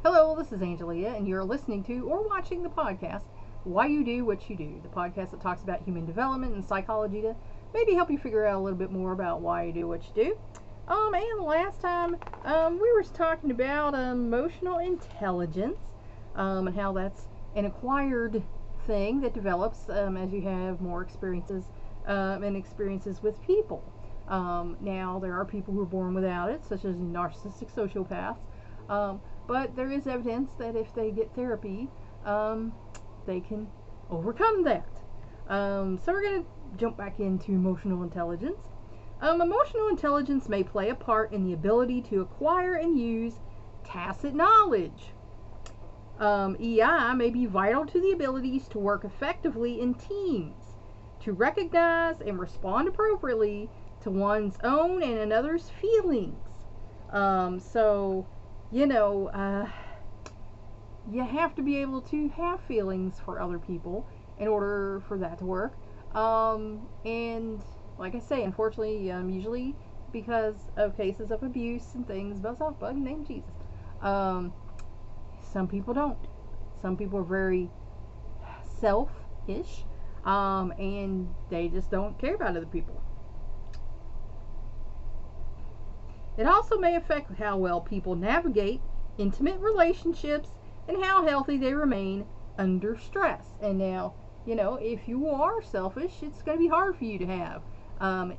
Hello, this is Angelia, and you're listening to or watching the podcast, Why You Do What You Do, the podcast that talks about human development and psychology to maybe help you figure out a little bit more about why you do what you do. And last time, we were talking about emotional intelligence, and how that's an acquired thing that develops as you have more experiences and experiences with people. Now, there are people who are born without it, such as narcissistic sociopaths. But there is evidence that if they get therapy, they can overcome that. So we're going to jump back into emotional intelligence. Emotional intelligence may play a part in the ability to acquire and use tacit knowledge. EI may be vital to the abilities to work effectively in teams, to recognize and respond appropriately to one's own and another's feelings. You have to be able to have feelings for other people in order for that to work. And like I say, unfortunately, usually because of cases of abuse and things, buzz off bug named Jesus. Some people don't. Some people are very selfish, and they just don't care about other people. It also may affect how well people navigate intimate relationships and how healthy they remain under stress. And now, if you are selfish, it's going to be hard for you to have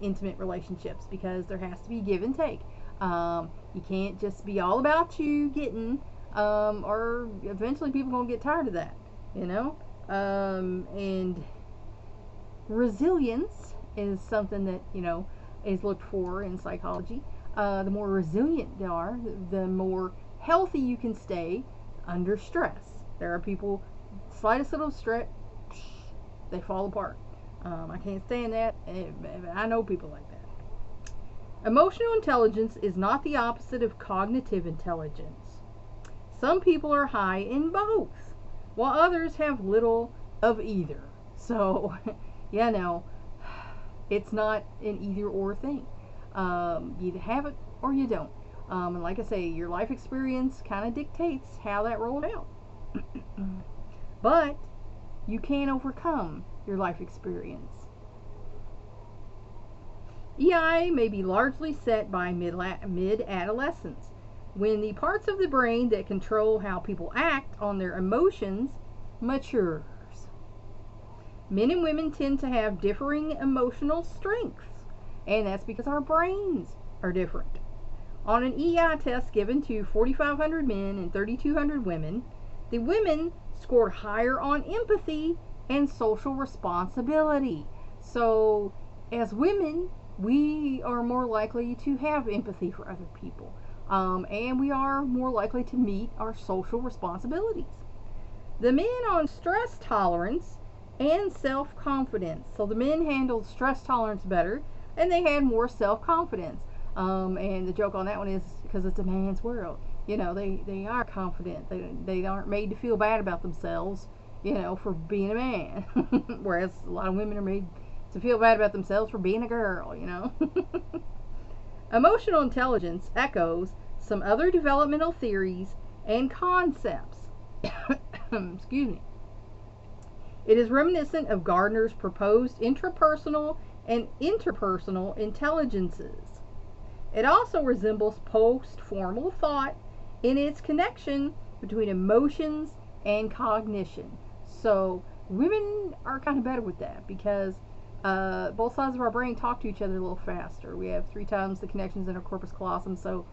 intimate relationships because there has to be give and take. You can't just be all about you getting, or eventually people are going to get tired of that, and resilience is something that, is looked for in psychology. The more resilient you are, the more healthy you can stay under stress. There are people, slightest little stress, they fall apart. I can't stand that. I know people like that. Emotional intelligence is not the opposite of cognitive intelligence. Some people are high in both, while others have little of either. So, it's not an either or thing. You either have it or you don't. And like I say, your life experience kind of dictates how that rolled out. But you can overcome your life experience. EI may be largely set by mid-adolescence, when the parts of the brain that control how people act on their emotions matures. Men and women tend to have differing emotional strengths, and that's because our brains are different. On an EI test given to 4,500 men and 3,200 women, the women scored higher on empathy and social responsibility. So, as women, we are more likely to have empathy for other people, and we are more likely to meet our social responsibilities. The men on stress tolerance and self-confidence. So the men handled stress tolerance better, and they had more self-confidence. And the joke on that one is because it's a man's world. They are confident. They aren't made to feel bad about themselves, for being a man. Whereas a lot of women are made to feel bad about themselves for being a girl, Emotional intelligence echoes some other developmental theories and concepts. Excuse me. It is reminiscent of Gardner's proposed intrapersonal and interpersonal intelligences. It also resembles post-formal thought in its connection between emotions and cognition. So women are kind of better with that because both sides of our brain talk to each other a little faster. We have 3 times the connections in our corpus callosum, so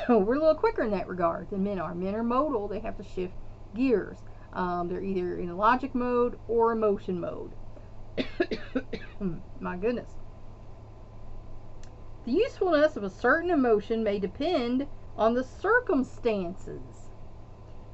we're a little quicker in that regard than men are. Men are modal. They have to shift gears. They're either in logic mode or emotion mode. My goodness. The usefulness of a certain emotion may depend on the circumstances.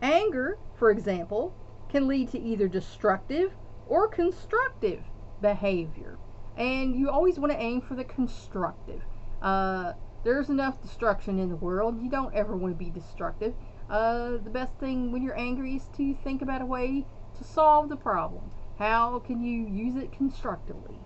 Anger, for example, can lead to either destructive or constructive behavior. And you always want to aim for the constructive. There's enough destruction in the world. You don't ever want to be destructive. The best thing when you're angry is to think about a way to solve the problem. How can you use it constructively?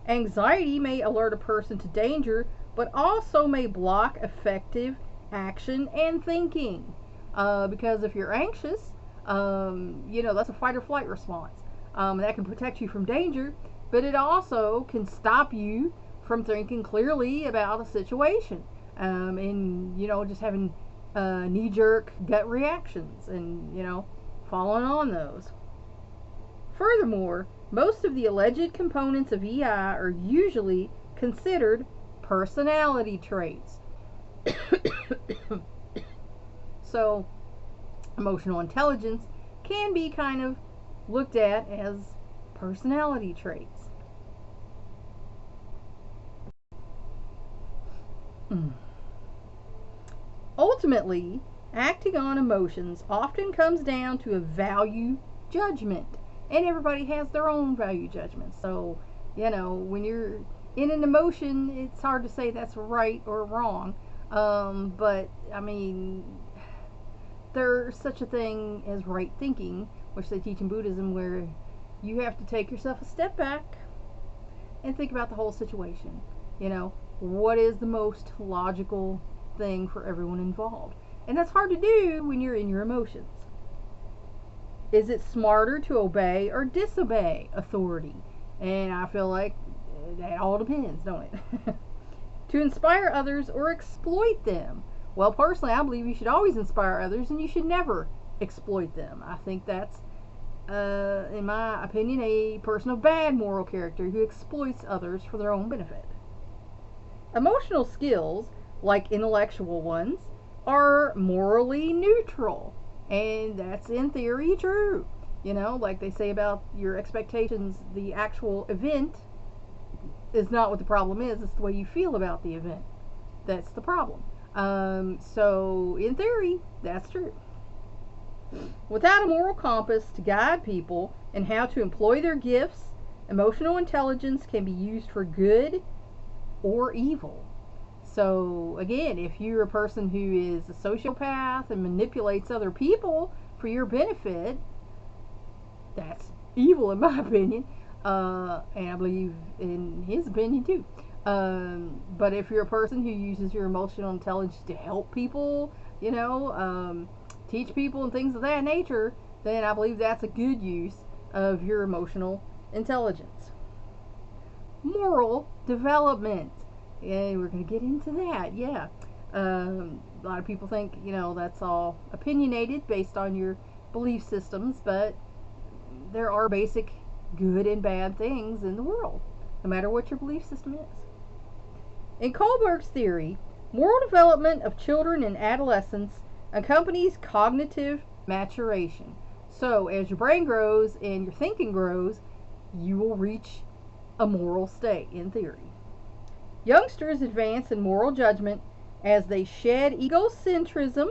Anxiety may alert a person to danger, but also may block effective action and thinking. Because if you're anxious, that's a fight or flight response. That can protect you from danger, but it also can stop you from thinking clearly about a situation, and just having knee-jerk gut reactions and following on those. Furthermore, most of the alleged components of EI are usually considered personality traits. So, emotional intelligence can be kind of looked at as personality traits. Ultimately, acting on emotions often comes down to a value judgment. And everybody has their own value judgment. So, when you're in an emotion, it's hard to say that's right or wrong. But, I mean, there's such a thing as right thinking, which they teach in Buddhism, where you have to take yourself a step back and think about the whole situation. What is the most logical thing for everyone involved? And that's hard to do when you're in your emotions. Is it smarter to obey or disobey authority? And I feel like that all depends, don't it? To inspire others or exploit them? Well, personally, I believe you should always inspire others and you should never exploit them. I think that's, in my opinion, a person of bad moral character who exploits others for their own benefit. Emotional skills, like intellectual ones, are morally neutral. And that's in theory true. Like they say about your expectations, the actual event is not what the problem is, it's the way you feel about the event. That's the problem. So, in theory, that's true. Without a moral compass to guide people in how to employ their gifts, emotional intelligence can be used for good or evil. So, again, if you're a person who is a sociopath and manipulates other people for your benefit, that's evil in my opinion. And I believe in his opinion too. But if you're a person who uses your emotional intelligence to help people, teach people and things of that nature, then I believe that's a good use of your emotional intelligence. Moral development. Yeah, we're going to get into that. Yeah. A lot of people think, that's all opinionated based on your belief systems, but there are basic good and bad things in the world, no matter what your belief system is. In Kohlberg's theory, moral development of children and adolescents accompanies cognitive maturation. So, as your brain grows and your thinking grows, you will reach a moral state, in theory. Youngsters advance in moral judgment as they shed egocentrism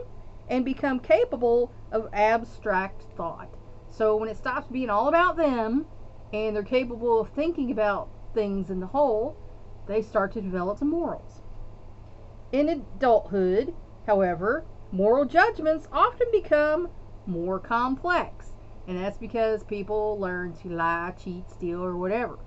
and become capable of abstract thought. So when it stops being all about them and they're capable of thinking about things in the whole, they start to develop some morals. In adulthood, however, moral judgments often become more complex. And that's because people learn to lie, cheat, steal, or whatever.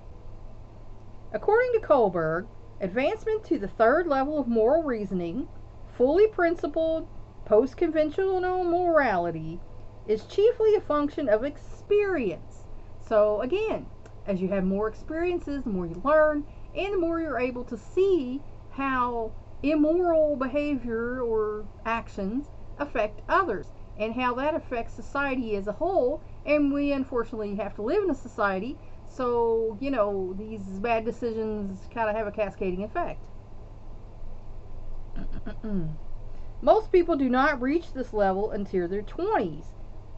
According to Kohlberg, advancement to the third level of moral reasoning, fully principled, post-conventional morality, is chiefly a function of experience. So again, as you have more experiences, the more you learn, and the more you're able to see how immoral behavior or actions affect others, and how that affects society as a whole. And we unfortunately have to live in a society, so these bad decisions kind of have a cascading effect. Most people do not reach this level until their 20s,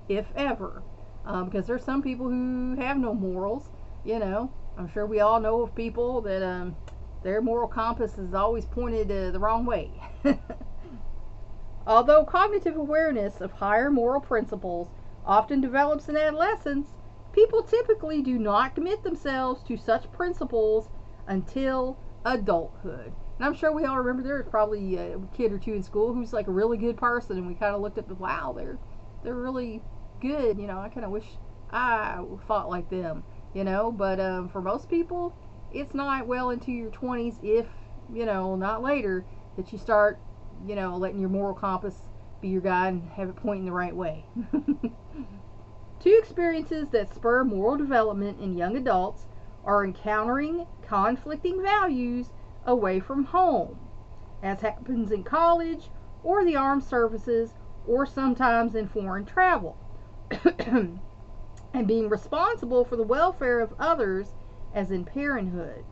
if ever, because there's some people who have no morals. I'm sure we all know of people that their moral compass is always pointed the wrong way. Although cognitive awareness of higher moral principles often develops in adolescence, people typically do not commit themselves to such principles until adulthood. And I'm sure we all remember there was probably a kid or two in school who's like a really good person, and we kind of looked at them, wow, they're really good. I kind of wish I thought like them. But for most people, it's not well into your 20s, if not later, that you start letting your moral compass be your guide and have it pointing the right way. Two experiences that spur moral development in young adults are encountering conflicting values away from home, as happens in college or the armed services or sometimes in foreign travel, and being responsible for the welfare of others as in parenthood.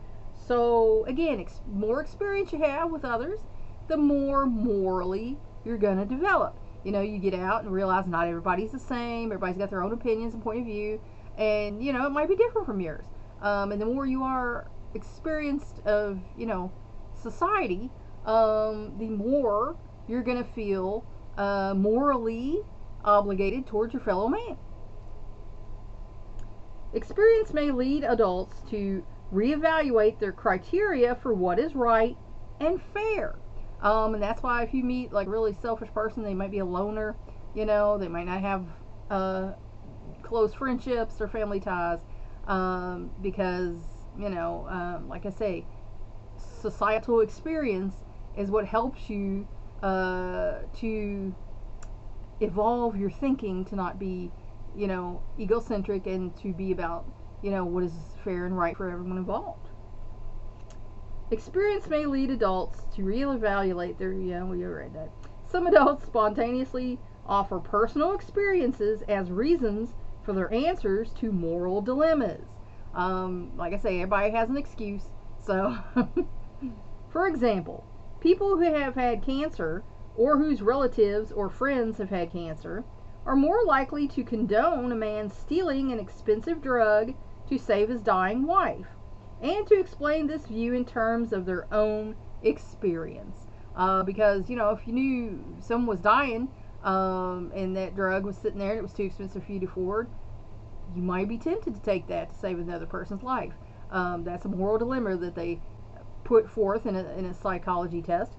So again, more experience you have with others, the more morally you're going to develop. You get out and realize not everybody's the same. Everybody's got their own opinions and point of view, and it might be different from yours. And the more you are experienced of society, the more you're going to feel morally obligated towards your fellow man. Experience may lead adults to reevaluate their criteria for what is right and fair. And that's why if you meet like a really selfish person, they might be a loner, they might not have close friendships or family ties, because, like I say, societal experience is what helps you to evolve your thinking to not be, egocentric, and to be about, what is fair and right for everyone involved. Experience may lead adults to reevaluate their, we read that. Some adults spontaneously offer personal experiences as reasons for their answers to moral dilemmas. Like I say, everybody has an excuse. So, for example, people who have had cancer or whose relatives or friends have had cancer are more likely to condone a man stealing an expensive drug to save his dying wife, and to explain this view in terms of their own experience. Because, if you knew someone was dying and that drug was sitting there and it was too expensive for you to afford, you might be tempted to take that to save another person's life. That's a moral dilemma that they put forth in a psychology test.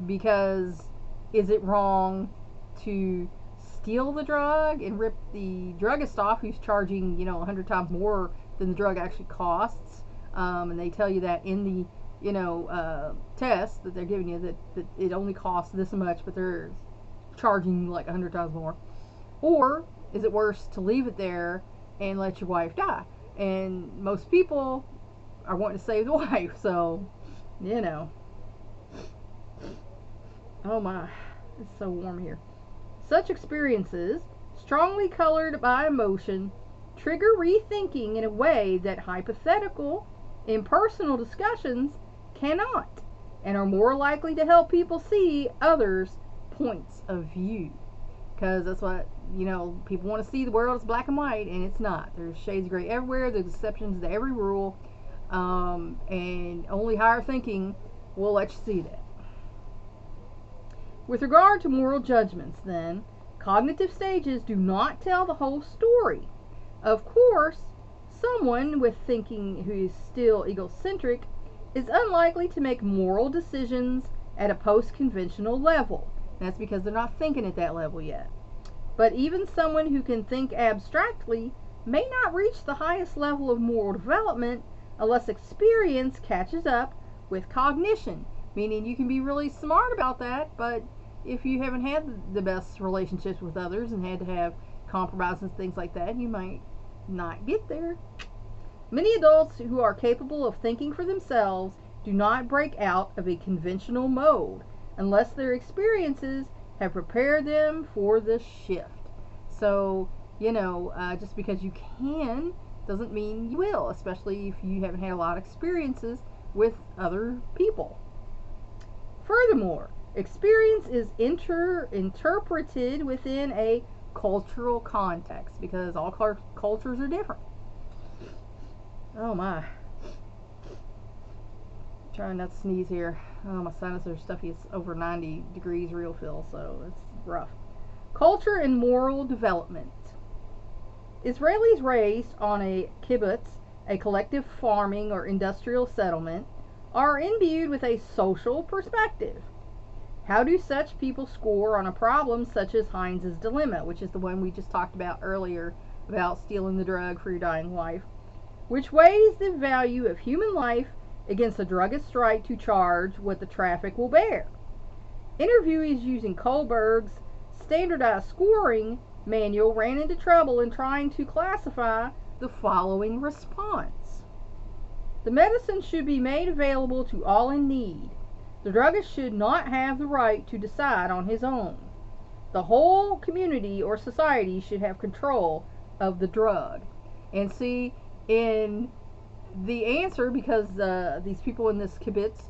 Because is it wrong to steal the drug and rip the druggist off who's charging 100 times more than the drug actually costs, and they tell you that in the test that they're giving you, that it only costs this much, but they're charging like 100 times more? Or is it worse to leave it there and let your wife die? And most people are wanting to save the wife, so oh my, it's so warm here. Such experiences, strongly colored by emotion, trigger rethinking in a way that hypothetical, impersonal discussions cannot, and are more likely to help people see others' points of view. Because that's what, people want to see the world as black and white, and it's not. There's shades of gray everywhere. There's exceptions to every rule, and only higher thinking will let you see that. With regard to moral judgments, then, cognitive stages do not tell the whole story. Of course, someone with thinking who is still egocentric is unlikely to make moral decisions at a post-conventional level. That's because they're not thinking at that level yet. But even someone who can think abstractly may not reach the highest level of moral development unless experience catches up with cognition. Meaning you can be really smart about that, but if you haven't had the best relationships with others and had to have compromises and things like that, you might not get there. Many adults who are capable of thinking for themselves do not break out of a conventional mode unless their experiences have prepared them for the shift. So, just because you can doesn't mean you will, especially if you haven't had a lot of experiences with other people. Furthermore, experience is interpreted within a cultural context, because all cultures are different. Oh my. Trying not to sneeze here. Oh, my sinuses are stuffy. It's over 90 degrees real feel, so it's rough. Culture and moral development. Israelis raised on a kibbutz, a collective farming or industrial settlement, are imbued with a social perspective. How do such people score on a problem such as Heinz's dilemma, which is the one we just talked about earlier, about stealing the drug for your dying wife, which weighs the value of human life against the druggist's right to charge what the traffic will bear? Interviewees using Kohlberg's standardized scoring manual ran into trouble in trying to classify the following response. The medicine should be made available to all in need. The druggist should not have the right to decide on his own. The whole community or society should have control of the drug. And see, in the answer, because these people in this kibbutz,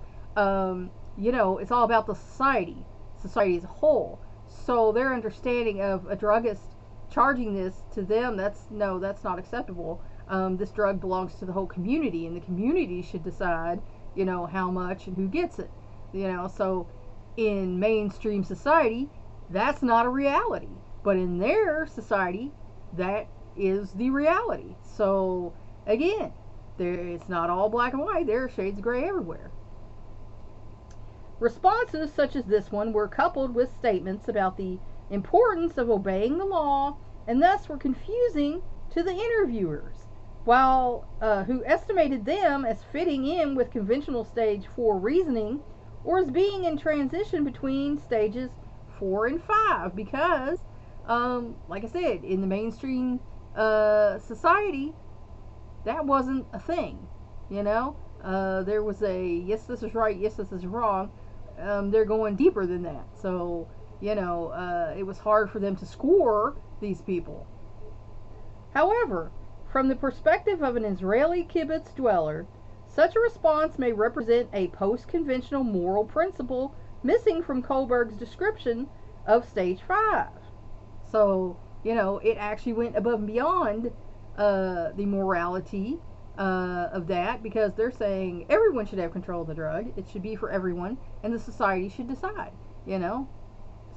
it's all about the society as a whole. So their understanding of a druggist charging this to them, that's not acceptable. This drug belongs to the whole community, and the community should decide, how much and who gets it. So in mainstream society, that's not a reality. But in their society, that is the reality. So again, it's not all black and white. There are shades of gray everywhere. Responses such as this one were coupled with statements about the importance of obeying the law, and thus were confusing to the interviewers, who estimated them as fitting in with conventional stage 4 reasoning, or as being in transition between stages 4 and 5, because, like I said, in the mainstream society, that wasn't a thing. There was a yes, this is right, yes, this is wrong. They're going deeper than that. So, it was hard for them to score these people. However, from the perspective of an Israeli kibbutz dweller, such a response may represent a post-conventional moral principle missing from Kohlberg's description of stage 5. So, it actually went above and beyond the morality of that, because they're saying everyone should have control of the drug. It should be for everyone, and the society should decide,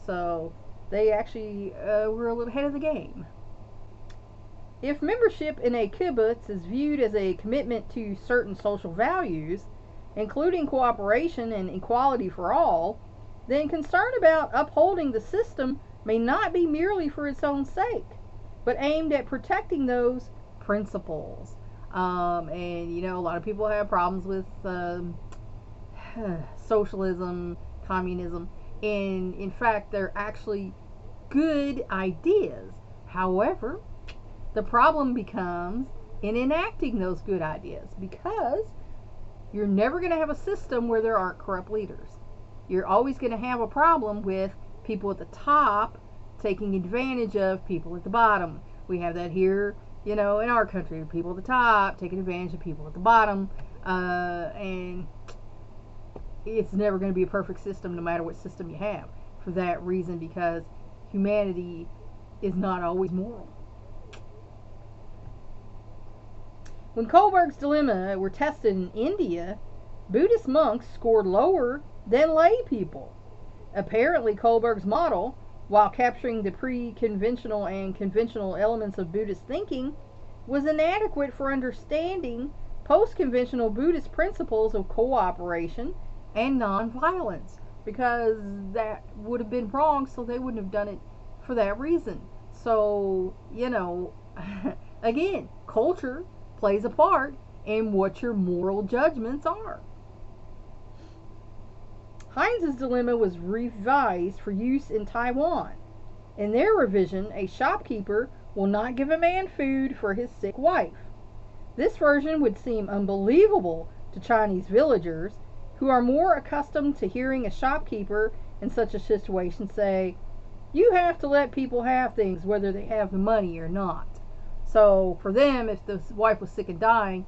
So they actually were a little ahead of the game. If membership in a kibbutz is viewed as a commitment to certain social values, including cooperation and equality for all, then concern about upholding the system may not be merely for its own sake, but aimed at protecting those principles. And a lot of people have problems with socialism, communism, and in fact, they're actually good ideas. However, the problem becomes in enacting those good ideas, because you're never going to have a system where there aren't corrupt leaders. You're always going to have a problem with people at the top taking advantage of people at the bottom. We have that here, in our country. People at the top taking advantage of people at the bottom. And it's never going to be a perfect system, no matter what system you have, for that reason, because humanity is not always moral. When Kohlberg's dilemma were tested in India, Buddhist monks scored lower than lay people. Apparently, Kohlberg's model, while capturing the pre-conventional and conventional elements of Buddhist thinking, was inadequate for understanding post-conventional Buddhist principles of cooperation and nonviolence, because that would have been wrong, so they wouldn't have done it for that reason. So, again, culture plays a part in what your moral judgments are. Heinz's dilemma was revised for use in Taiwan. In their revision, a shopkeeper will not give a man food for his sick wife. This version would seem unbelievable to Chinese villagers, who are more accustomed to hearing a shopkeeper in such a situation say, "You have to let people have things whether they have the money or not." So for them, if the wife was sick and dying,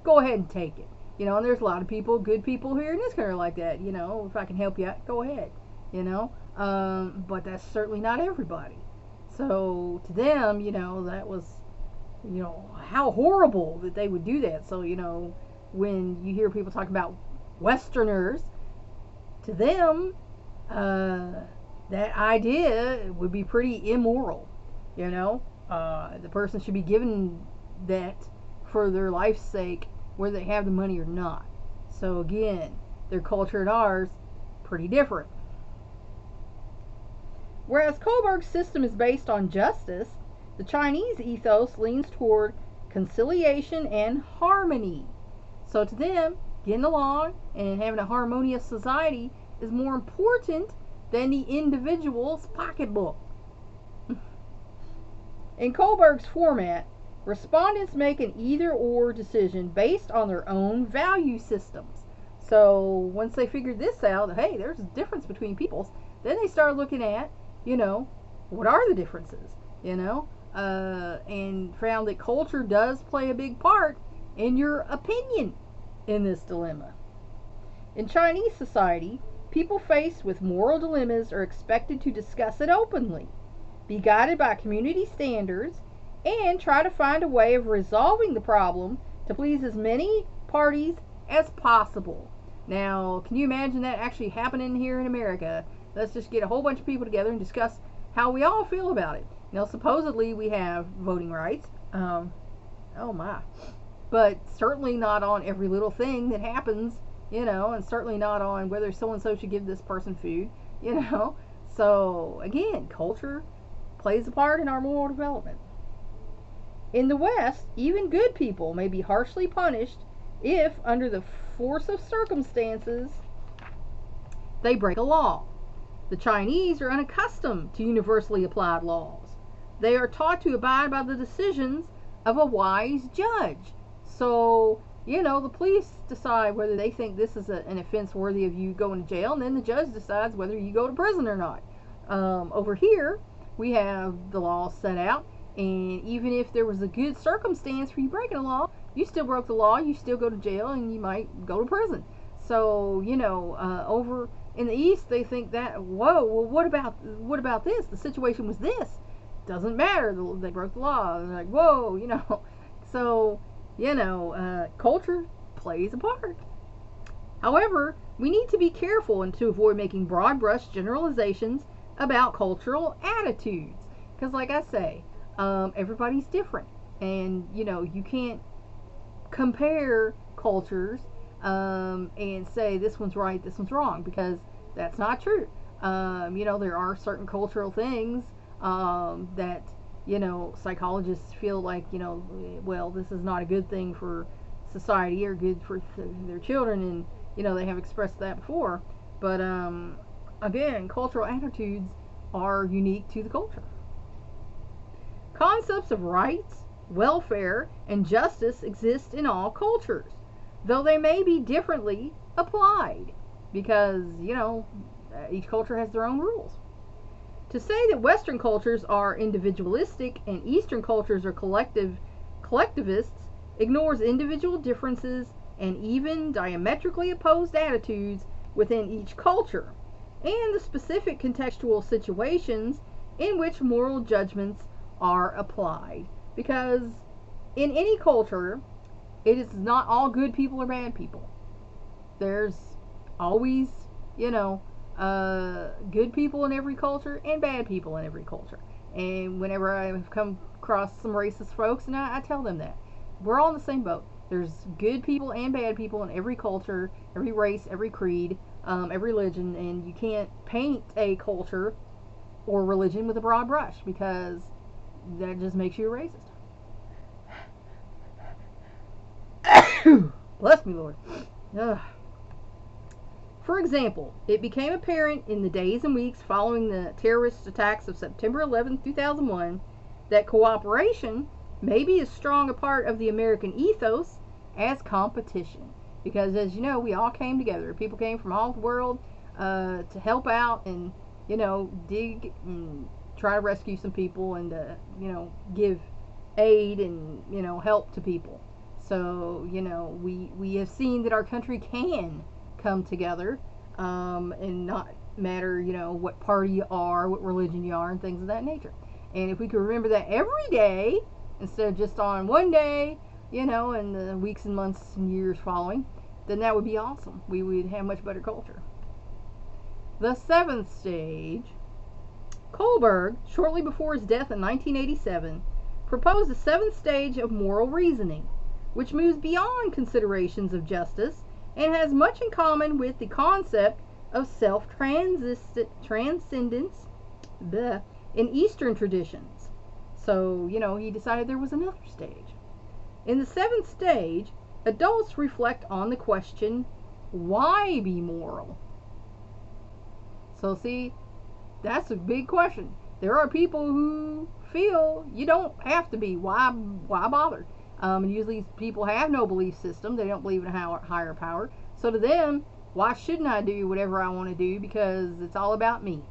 go ahead and take it. And there's a lot of people, good people here in this country like that. If I can help you out, go ahead. But that's certainly not everybody. So to them, that was, how horrible that they would do that. So, when you hear people talk about Westerners, to them, that idea would be pretty immoral. The person should be given that for their life's sake, whether they have the money or not. So again, their culture and ours, pretty different. Whereas Kohlberg's system is based on justice, the Chinese ethos leans toward conciliation and harmony. So to them, getting along and having a harmonious society is more important than the individual's pocketbook. In Kohlberg's format, respondents make an either-or decision based on their own value systems. So once they figured this out, hey, there's a difference between peoples, then they start looking at, what are the differences, and found that culture does play a big part in your opinion in this dilemma. In Chinese society, people faced with moral dilemmas are expected to discuss it openly, be guided by community standards, and try to find a way of resolving the problem to please as many parties as possible. Now, can you imagine that actually happening here in America? Let's just get a whole bunch of people together and discuss how we all feel about it. Supposedly we have voting rights. Oh my. But certainly not on every little thing that happens, and certainly not on whether so-and-so should give this person food, So, again, culture plays a part in our moral development. In the West, even good people may be harshly punished if, under the force of circumstances, they break a law. The Chinese are unaccustomed to universally applied laws. They are taught to abide by the decisions of a wise judge. So, the police decide whether they think this is an offense worthy of you going to jail, and then the judge decides whether you go to prison or not. Over here, we have the law set out, and even if there was a good circumstance for you breaking a law, you still broke the law, you still go to jail, and you might go to prison. So, over in the East, they think that, whoa, well, what about this? The situation was this. Doesn't matter, they broke the law. They're like, whoa, So, culture plays a part. However, we need to be careful and to avoid making broad brush generalizations about cultural attitudes. Because like I say, everybody's different. And, you can't compare cultures and say this one's right, this one's wrong, because that's not true. There are certain cultural things that, psychologists feel like, well, this is not a good thing for society or good for their children, and, they have expressed that before. But, again, cultural attitudes are unique to the culture. Concepts of rights, welfare, and justice exist in all cultures, though they may be differently applied, because, each culture has their own rules. To say that Western cultures are individualistic and Eastern cultures are collectivists ignores individual differences and even diametrically opposed attitudes within each culture, and the specific contextual situations in which moral judgments are applied. Because in any culture, it is not all good people or bad people. There's always, good people in every culture and bad people in every culture. And whenever I've come across some racist folks, and I tell them that we're all in the same boat. There's good people and bad people in every culture, every race, every creed, every religion, and you can't paint a culture or religion with a broad brush, because that just makes you a racist. Bless me, Lord. Ugh. For example, it became apparent in the days and weeks following the terrorist attacks of September 11, 2001, that cooperation may be as strong a part of the American ethos as competition. Because, as you know, we all came together. People came from all the world to help out and, dig and try to rescue some people and, give aid and, help to people. So, we have seen that our country can come together and not matter, what party you are, what religion you are, and things of that nature. And if we could remember that every day instead of just on one day, in the weeks and months and years following, then that would be awesome. We would have much better culture. The seventh stage. Kohlberg, shortly before his death in 1987, proposed a seventh stage of moral reasoning, which moves beyond considerations of justice and has much in common with the concept of self-transcendence in Eastern traditions. So, he decided there was another stage. In the seventh stage, adults reflect on the question, why be moral? So see, That's a big question. There are people who feel you don't have to be. Why bother? And usually people have no belief system. They don't believe in a higher power. So to them, why shouldn't I do whatever I want to do? Because it's all about me.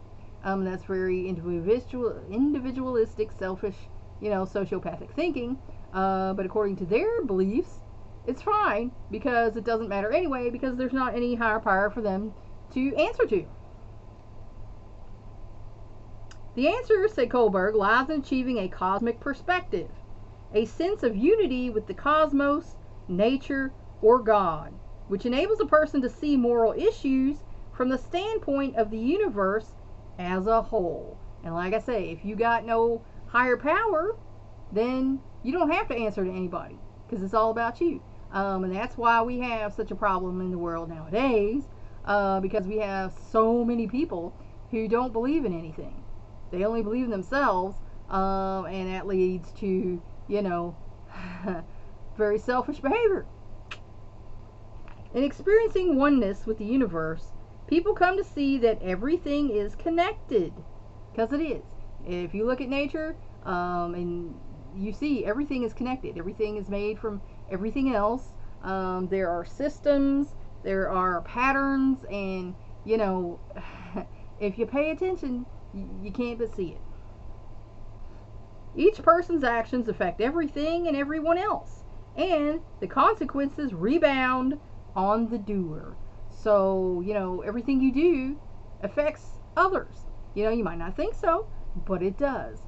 That's very individualistic, selfish, sociopathic thinking. But according to their beliefs, it's fine because it doesn't matter anyway, because there's not any higher power for them to answer to. The answer, said Kohlberg, lies in achieving a cosmic perspective, a sense of unity with the cosmos, nature, or God, which enables a person to see moral issues from the standpoint of the universe as a whole. And like I say, if you got no higher power, then you don't have to answer to anybody, because it's all about you. And that's why we have such a problem in the world nowadays, because we have so many people who don't believe in anything. They only believe in themselves, and that leads to, very selfish behavior. In experiencing oneness with the universe, people come to see that everything is connected, because it is. If you look at nature, and you see everything is connected. Everything is made from everything else. There are systems, there are patterns, and, if you pay attention, you can't but see it. Each person's actions affect everything and everyone else, and the consequences rebound on the doer. So, everything you do affects others. You might not think so, but it does.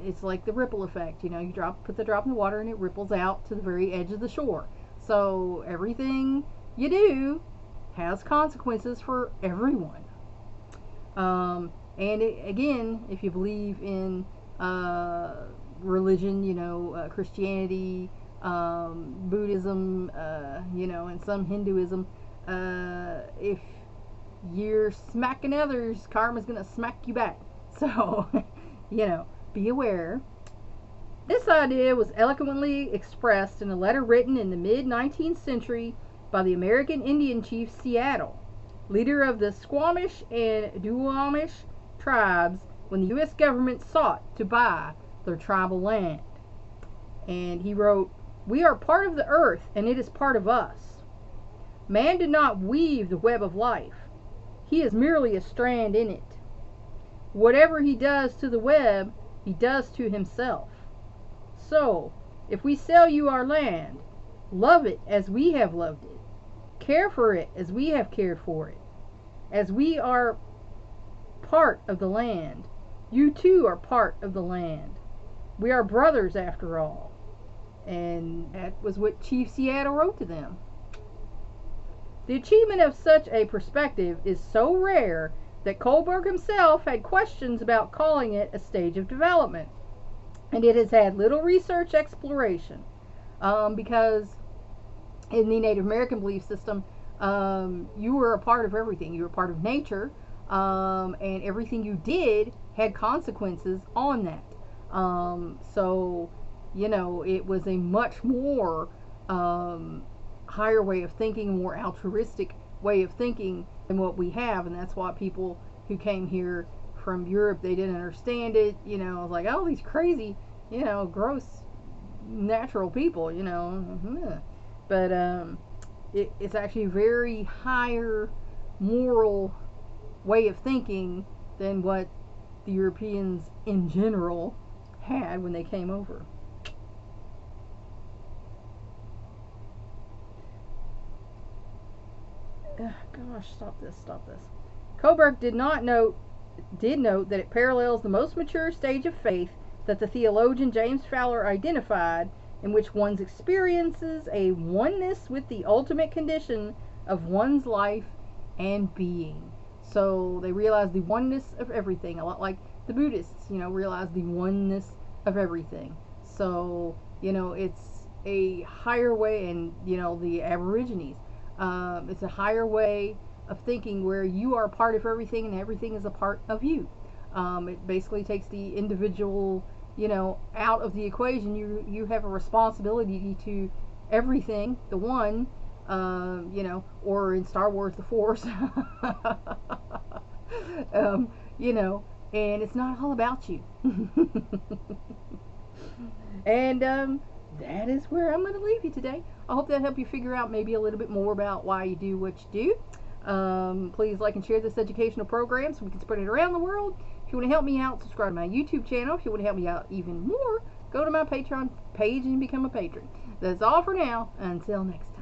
It's like the ripple effect. You put the drop in the water and it ripples out to the very edge of the shore. So everything you do has consequences for everyone. And again, if you believe in religion, Christianity, Buddhism, and some Hinduism, if you're smacking others, karma's gonna smack you back. So, be aware. This idea was eloquently expressed in a letter written in the mid-19th century by the American Indian chief Seattle, leader of the Squamish and Duwamish tribes, when the U.S. government sought to buy their tribal land. And he wrote, "We are part of the earth, and it is part of us. Man did not weave the web of life. He is merely a strand in it. Whatever he does to the web, he does to himself. So, if we sell you our land, love it as we have loved it. Care for it as we have cared for it. As we are part of the land, you too are part of the land. We are brothers after all." And that was what Chief Seattle wrote to them. The achievement of such a perspective is so rare that Kohlberg himself had questions about calling it a stage of development, and it has had little research exploration, because in the Native American belief system, you were a part of everything. You were part of nature, and everything you did had consequences on that. So, it was a much more higher way of thinking, more altruistic way of thinking than what we have, and that's why people who came here from Europe, they didn't understand it. Like, oh, these crazy, gross natural people, but it's actually a very higher moral way of thinking than what the Europeans in general had when they came over. Gosh, stop this. Kohlberg did note that it parallels the most mature stage of faith that the theologian James Fowler identified, in which one experiences a oneness with the ultimate condition of one's life and being. So they realize the oneness of everything, a lot like the Buddhists, realize the oneness of everything. So, it's a higher way, and, the Aborigines, it's a higher way of thinking where you are a part of everything and everything is a part of you. It basically takes the individual, out of the equation. You have a responsibility to everything, the one, or in Star Wars, the Force. you know, and it's not all about you. And that is where I'm going to leave you today. I hope that helped you figure out maybe a little bit more about why you do what you do. Please like and share this educational program so we can spread it around the world. If you want to help me out, subscribe to my YouTube channel. If you want to help me out even more, go to my Patreon page and become a patron. That's all for now. Until next time.